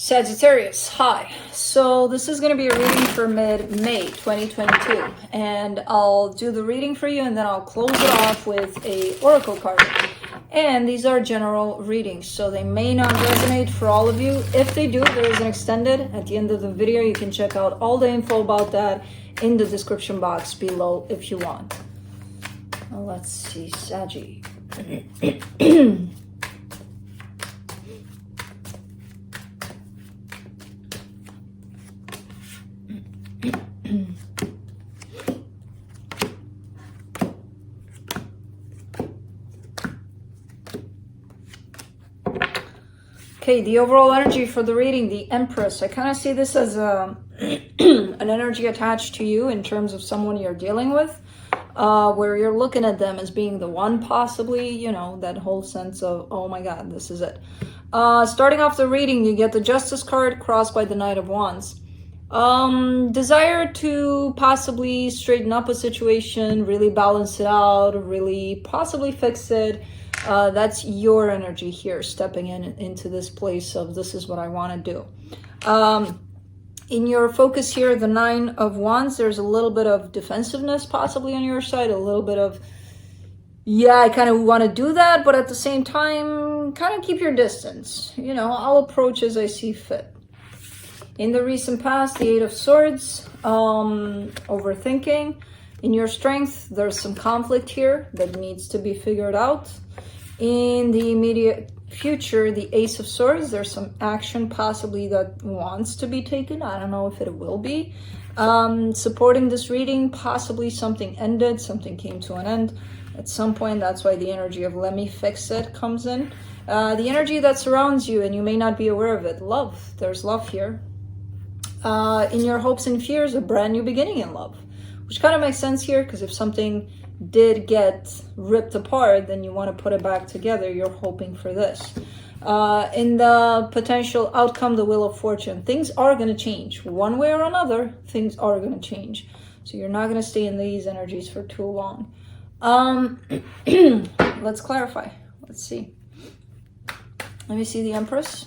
Sagittarius, hi. So this is going to be a reading for mid-May 2022, and I'll do the reading for you and then I'll close it off with a oracle card. And these are general readings, so they may not resonate for all of you. If they do, there is an extended at the end of the video. You can check out all the info about that in the description box below if you want. Well, let's see, Saggy. Okay, the overall energy for the reading, the Empress. I kind of see this as an energy attached to you in terms of someone you're dealing with, where you're looking at them as being the one, possibly, you know, that whole sense of, oh my God, this is it. Starting off the reading, you get the Justice card crossed by the Knight of Wands. Desire to possibly straighten up a situation, really balance it out, really possibly fix it. That's your energy here, stepping into this place of this is what I want to do. In your focus here, the Nine of Wands, there's a little bit of defensiveness possibly on your side, a little bit of, yeah, I kind of want to do that, but at the same time, kind of keep your distance. You know, I'll approach as I see fit. In the recent past, the Eight of Swords, overthinking. In your strength, there's some conflict here that needs to be figured out. In the immediate future, the Ace of Swords, there's some action possibly that wants to be taken. I don't know if it will be. Supporting this reading, possibly something ended, something came to an end at some point. That's why the energy of let me fix it comes in. The energy that surrounds you and you may not be aware of it. Love, there's love here. In your hopes and fears, a brand new beginning in love, which kind of makes sense here because if something did get ripped apart, then you want to put it back together. You're hoping for this. In the potential outcome, the Wheel of Fortune, things are going to change one way or another. Things are going to change, so you're not going to stay in these energies for too long. Let's clarify. Let's see. Let me see the Empress.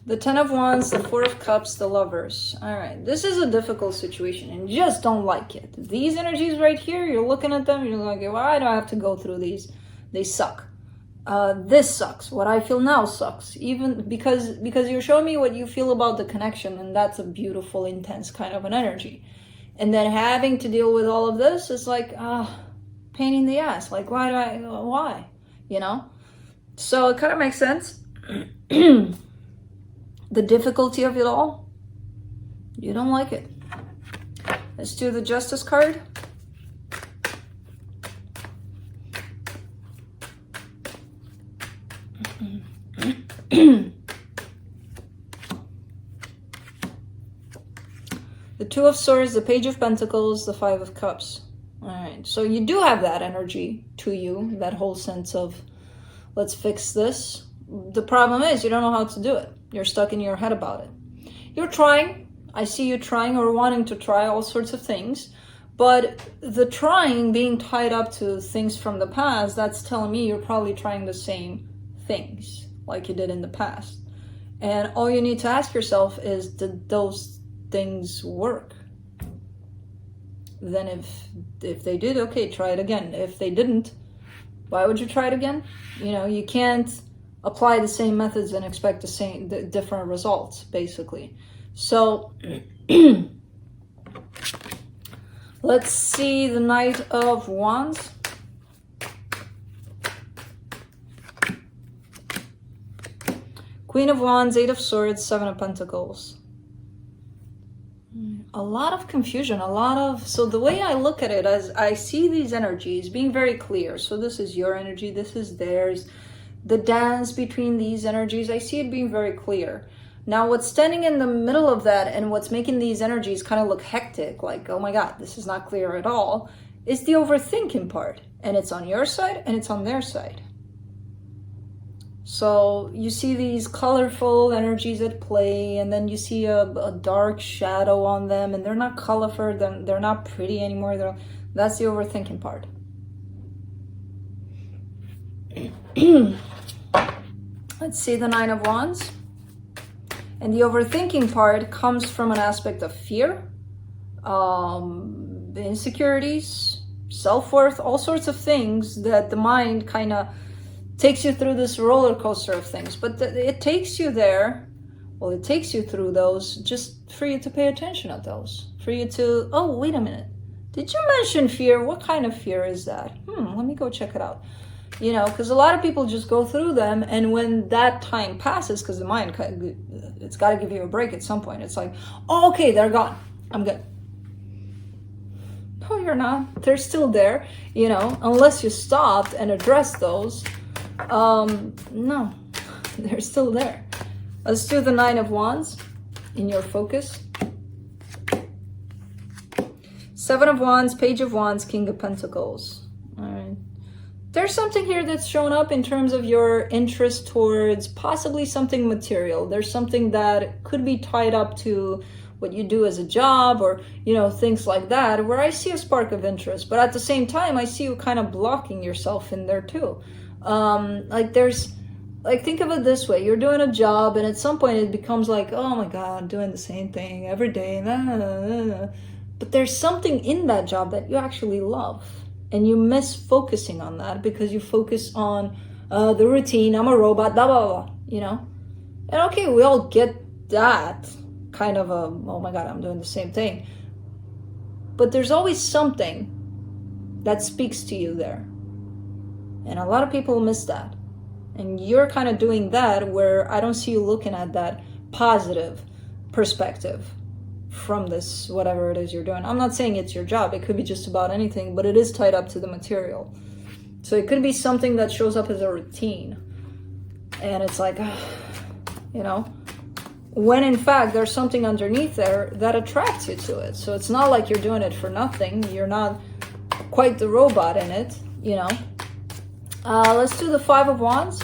The Ten of Wands, the Four of Cups, the Lovers. All right, this is a difficult situation and you just don't like it. These energies right here, you're looking at them, you're like, why do I have to go through these? They suck. This sucks. What I feel now sucks. Even because you're showing me what you feel about the connection, and that's a beautiful, intense kind of an energy. And then having to deal with all of this is like, pain in the ass. Like, why? You know? So it kind of makes sense. The difficulty of it all, you don't like it. Let's do the Justice card. The Two of Swords, the Page of Pentacles, the Five of Cups. All right, so you do have that energy to you, that whole sense of let's fix this. The problem is you don't know how to do it. You're stuck in your head about it. You're trying. I see you trying or wanting to try all sorts of things. But the trying being tied up to things from the past, that's telling me you're probably trying the same things like you did in the past. And all you need to ask yourself is, did those things work? Then if they did, okay, try it again. If they didn't, why would you try it again? You know, you can't apply the same methods and expect the different results, basically. So let's see the Knight of Wands. Queen of Wands, Eight of Swords, Seven of Pentacles. A lot of confusion, so the way I look at it, as I see these energies being very clear. So this is your energy, this is theirs. The dance between these energies, I see it being very clear. Now, what's standing in the middle of that and what's making these energies kind of look hectic, like, oh my God, this is not clear at all, is the overthinking part. And it's on your side and it's on their side. So you see these colorful energies at play, and then you see a dark shadow on them, and they're not colorful, they're not pretty anymore. That's the overthinking part. Let's see the Nine of Wands. And the overthinking part comes from an aspect of fear, insecurities, self-worth, all sorts of things that the mind kind of takes you through this roller coaster of things. But it takes you there, well, it takes you through those just for you to pay attention at those. For you to, oh, wait a minute. Did you mention fear? What kind of fear is that? Let me go check it out. You know, because a lot of people just go through them, and when that time passes, because the mind, it's got to give you a break at some point. It's like, oh, okay, they're gone. I'm good. No, you're not. They're still there, you know, unless you stopped and addressed those. No, they're still there. Let's do the Nine of Wands in your focus. Seven of Wands, Page of Wands, King of Pentacles. All right. There's something here that's shown up in terms of your interest towards possibly something material. There's something that could be tied up to what you do as a job, or, you know, things like that, where I see a spark of interest. But at the same time, I see you kind of blocking yourself in there too. Like think of it this way. You're doing a job, and at some point it becomes like, oh my God, I'm doing the same thing every day. But there's something in that job that you actually love. And you miss focusing on that because you focus on the routine. I'm a robot, blah, blah, blah, you know? And okay, we all get that kind of oh my God, I'm doing the same thing. But there's always something that speaks to you there. And a lot of people miss that. And you're kind of doing that where I don't see you looking at that positive perspective from this, whatever it is you're doing. I'm not saying it's your job. It could be just about anything, but it is tied up to the material. So it could be something that shows up as a routine. And it's like, you know, when in fact there's something underneath there that attracts you to it. So it's not like you're doing it for nothing. You're not quite the robot in it, you know. Let's do the Five of Wands.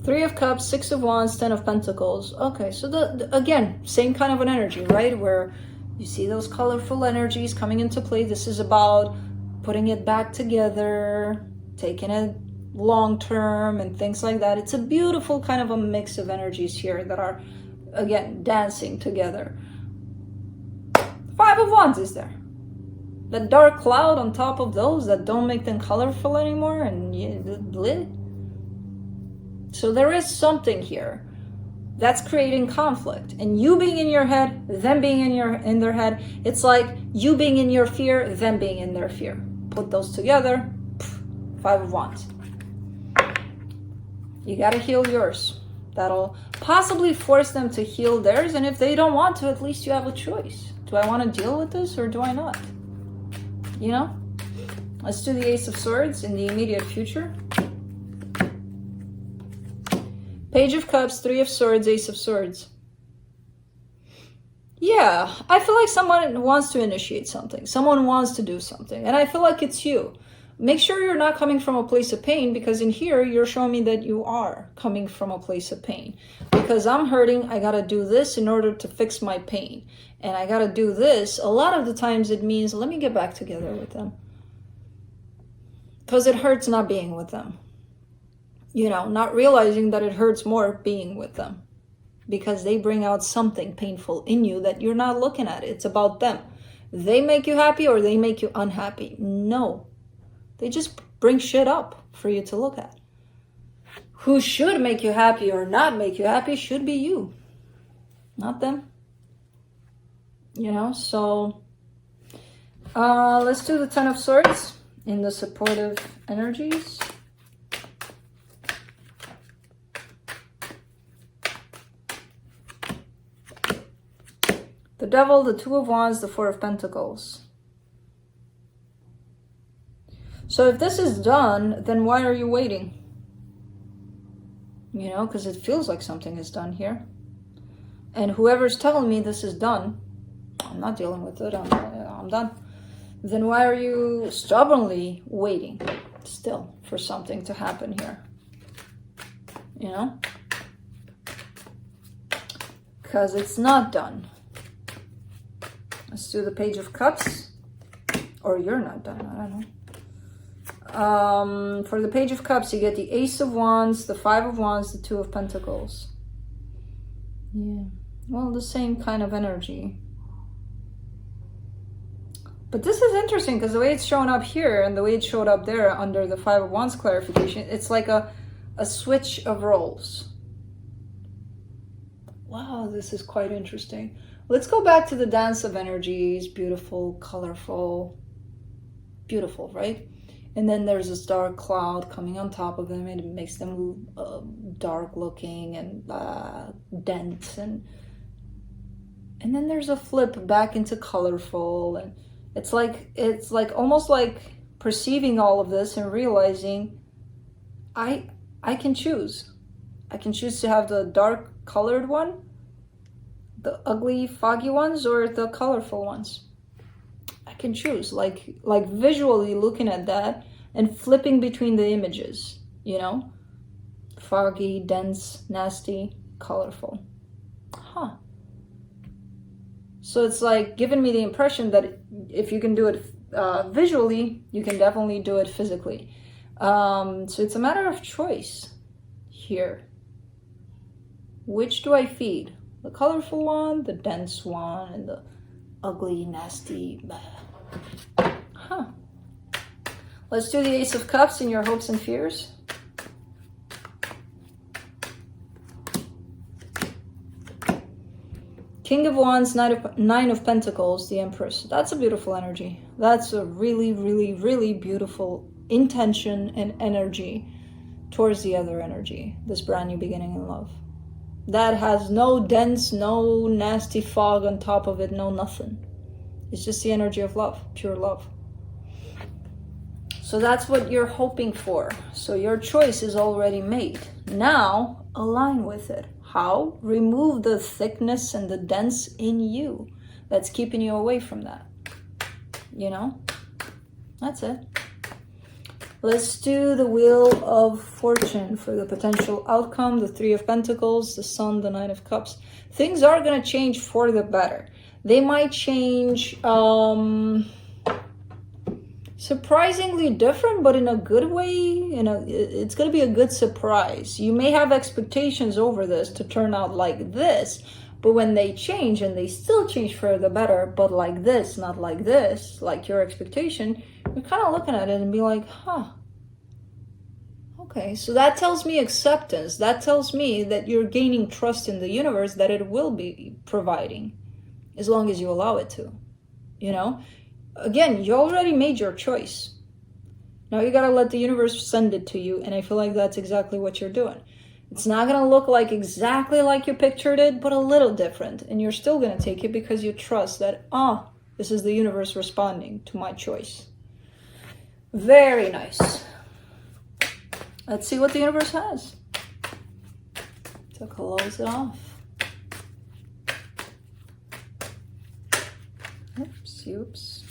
Three of Cups, Six of Wands, Ten of Pentacles. Okay, so again, same kind of an energy, right? Where you see those colorful energies coming into play. This is about putting it back together, taking it long term and things like that. It's a beautiful kind of a mix of energies here that are, again, dancing together. Five of Wands is there. The dark cloud on top of those that don't make them colorful anymore, and so there is something here that's creating conflict, and you being in your head, them being in their head. It's like you being in your fear, them being in their fear. Put those together, Five of Wands. You got to heal yours. That'll possibly force them to heal theirs, and if they don't want to, at least you have a choice. Do I want to deal with this or do I not? You know? Let's do the Ace of Swords in the immediate future. Page of Cups, Three of Swords, Ace of Swords. Yeah, I feel like someone wants to initiate something. Someone wants to do something. And I feel like it's you. Make sure you're not coming from a place of pain, because in here, you're showing me that you are coming from a place of pain. Because I'm hurting, I gotta do this in order to fix my pain. And I gotta do this. A lot of the times it means, let me get back together with them. Because it hurts not being with them. You know, not realizing that it hurts more being with them. Because they bring out something painful in you that you're not looking at. It's about them. They make you happy or they make you unhappy. No. They just bring shit up for you to look at. Who should make you happy or not make you happy should be you. Not them. You know, so let's do the Ten of Swords in the supportive energies. The Devil, the Two of Wands, the Four of Pentacles. So if this is done, then why are you waiting? You know, because it feels like something is done here. And whoever's telling me this is done, I'm not dealing with it. I'm done. then why are you stubbornly waiting still for something to happen here? You know? Because it's not done. Let's do the Page of Cups. Or you're not done, I don't know. For the Page of Cups, you get the Ace of Wands, the Five of Wands, the Two of Pentacles. Yeah. Well, the same kind of energy. But this is interesting because the way it's shown up here and the way it showed up there under the Five of Wands clarification, it's like a switch of roles. Wow, this is quite interesting. Let's go back to the dance of energies. Beautiful, colorful, beautiful, right? And then there's this dark cloud coming on top of them, and it makes them dark looking and dense. And then there's a flip back into colorful, and it's like almost like perceiving all of this and realizing I can choose. I can choose to have the dark colored one, the ugly foggy ones, or the colorful ones. I can choose, like visually looking at that and flipping between the images, you know, foggy, dense, nasty, colorful. Huh. So it's like giving me the impression that if you can do it visually, you can definitely do it physically. So it's a matter of choice here. Which do I feed? The colorful one, the dense one, and the ugly, nasty. Huh. Let's do the Ace of Cups in your hopes and fears. King of Wands, Nine of Pentacles, the Empress. That's a beautiful energy. That's a really, really, really beautiful intention and energy towards the other energy, this brand new beginning in love. That has no dense, no nasty fog on top of it, no nothing. It's just the energy of love, pure love. So that's what you're hoping for. So your choice is already made. Now, align with it. How? Remove the thickness and the dense in you that's keeping you away from that. You know? That's it. Let's do the Wheel of Fortune for the potential outcome. The Three of Pentacles, the Sun, the Nine of Cups. Things are going to change for the better. They might change surprisingly different, but in a good way. It's going to be a good surprise. You may have expectations over this to turn out like this, but when they change, and they still change for the better, but like this, not like this, like your expectation, you're kind of looking at it and be like, huh. Okay, so that tells me acceptance. That tells me that you're gaining trust in the universe that it will be providing, as long as you allow it to, you know? Again, you already made your choice. Now you gotta let the universe send it to you, and I feel like that's exactly what you're doing. It's not gonna look like exactly like you pictured it, but a little different, and you're still gonna take it because you trust that, this is the universe responding to my choice. Very nice. Let's see what the universe has to close it off. Oops.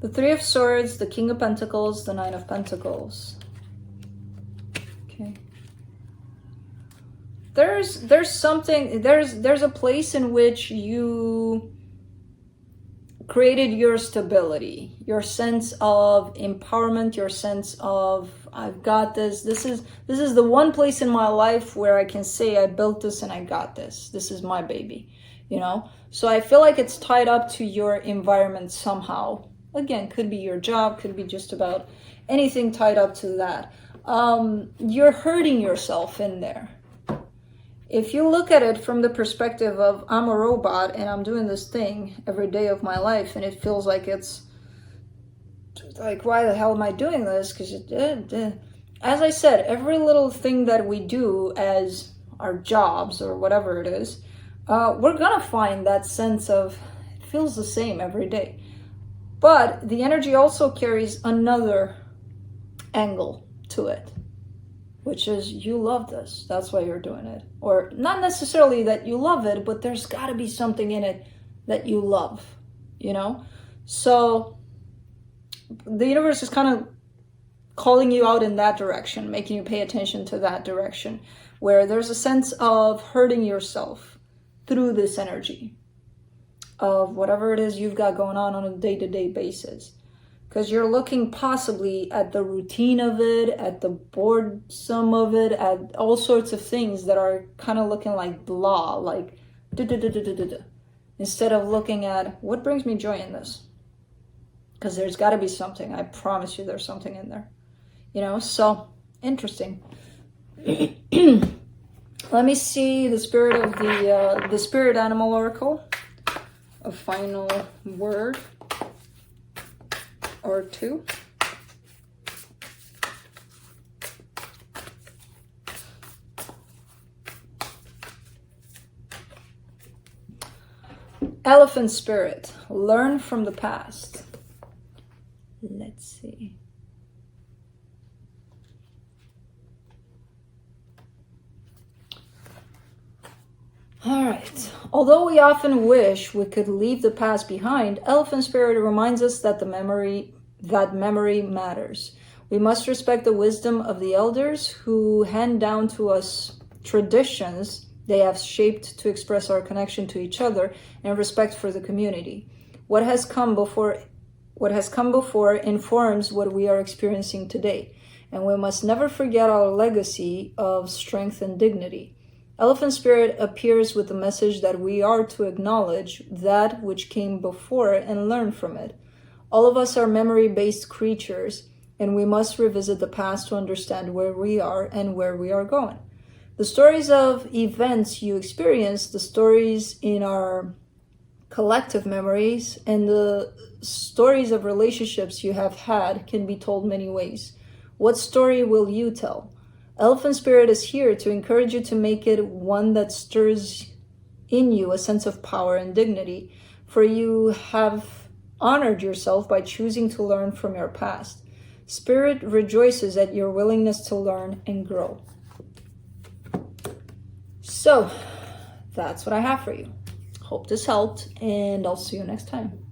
The Three of Swords, the King of Pentacles, the Nine of Pentacles. Okay. There's a place in which you created your stability, your sense of empowerment, your sense of, I've got this. This is the one place in my life where I can say I built this and I got this. This is my baby, you know? So I feel like it's tied up to your environment somehow. Again, could be your job, could be just about anything tied up to that. You're hurting yourself in there. If you look at it from the perspective of, I'm a robot and I'm doing this thing every day of my life, and it feels like it's like, why the hell am I doing this? Because as I said, every little thing that we do as our jobs or whatever it is, we're gonna find that sense of, it feels the same every day. But the energy also carries another angle to it. which is you love this. That's why you're doing it. Or not necessarily that you love it, but there's got to be something in it that you love, you know? So the universe is kind of calling you out in that direction, making you pay attention to that direction, where there's a sense of hurting yourself through this energy of whatever it is you've got going on a day-to-day basis. Because you're looking possibly at the routine of it, at the boredom of it, at all sorts of things that are kind of looking like blah, like instead of looking at what brings me joy in this. Because there's got to be something. I promise you there's something in there. You know, so interesting. Let me see the spirit of the spirit animal oracle. A final word or two. Elephant spirit, learn from the past. Let's see. All right. Although we often wish we could leave the past behind, Elephant Spirit reminds us that memory matters. We must respect the wisdom of the elders who hand down to us traditions they have shaped to express our connection to each other and respect for the community. What has come before informs what we are experiencing today, and we must never forget our legacy of strength and dignity. Elephant Spirit appears with the message that we are to acknowledge that which came before and learn from it. All of us are memory-based creatures, and we must revisit the past to understand where we are and where we are going. The stories of events you experience, the stories in our collective memories, and the stories of relationships you have had can be told many ways. What story will you tell? Elephant Spirit is here to encourage you to make it one that stirs in you a sense of power and dignity, for you have honored yourself by choosing to learn from your past. Spirit rejoices at your willingness to learn and grow. So, that's what I have for you. Hope this helped, and I'll see you next time.